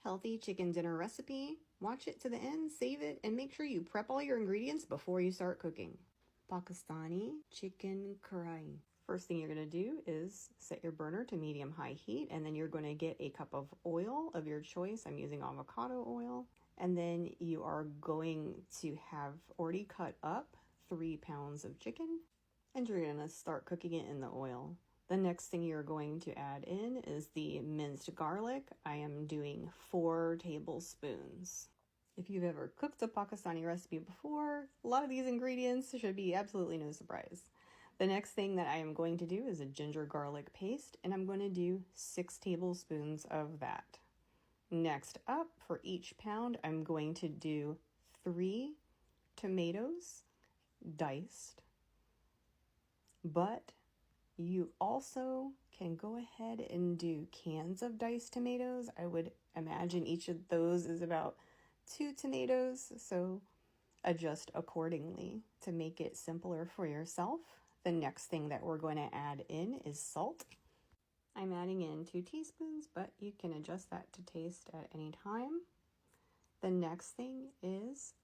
Healthy chicken dinner recipe. Watch it to the end, save it, and make sure you prep all your ingredients before you start cooking. Pakistani Chicken Karahi. First thing you're going to do is set your burner to medium-high heat, and then you're going to get a cup of oil of your choice. I'm using avocado oil. And then you are going to have already cut up 3 pounds of chicken, and you're going to start cooking it in the oil. The next thing you're going to add in is the minced garlic. I am doing 4 tablespoons. If you've ever cooked a Pakistani recipe before, a lot of these ingredients should be absolutely no surprise. The next thing that I am going to do is a ginger garlic paste, and I'm going to do 6 tablespoons of that. Next up, for each pound, I'm going to do 3 tomatoes diced, but you also can go ahead and do cans of diced tomatoes. I would imagine each of those is about 2 tomatoes, so adjust accordingly to make it simpler for yourself. The next thing that we're going to add in is salt. I'm adding in 2 teaspoons, but you can adjust that to taste at any time. The next thing is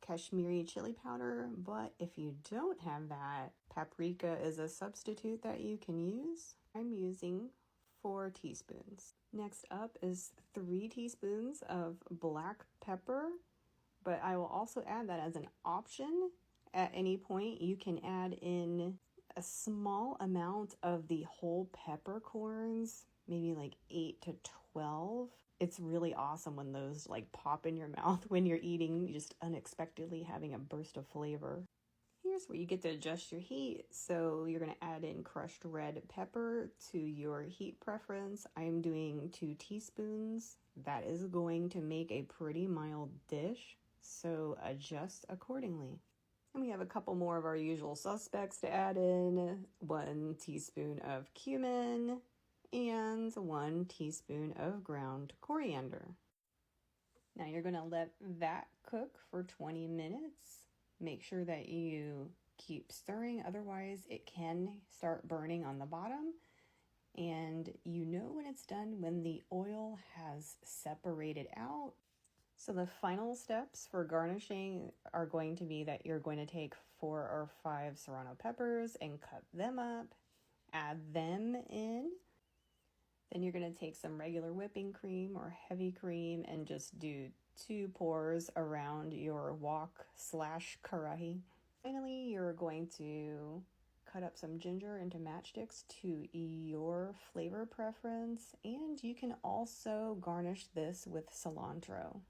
Kashmiri chili powder, but if you don't have that, paprika is a substitute that you can use. I'm using 4 teaspoons. Next up is 3 teaspoons of black pepper, but I will also add that as an option. At any point, you can add in a small amount of the whole peppercorns, maybe like 8 to 12. It's really awesome when those like pop in your mouth when you're eating, just unexpectedly having a burst of flavor. Here's where you get to adjust your heat. So you're going to add in crushed red pepper to your heat preference. I'm doing 2 teaspoons. That is going to make a pretty mild dish, so adjust accordingly. And we have a couple more of our usual suspects to add in. 1 teaspoon of cumin and 1 teaspoon of ground coriander. Now you're going to let that cook for 20 minutes. Make sure that you keep stirring, otherwise it can start burning on the bottom. And you know when it's done when the oil has separated out. So the final steps for garnishing are going to be that you're going to take 4 or 5 serrano peppers and cut them up, add them in. Then you're going to take some regular whipping cream or heavy cream and just do 2 pours around your wok/karahi. Finally, you're going to cut up some ginger into matchsticks to your flavor preference, and you can also garnish this with cilantro.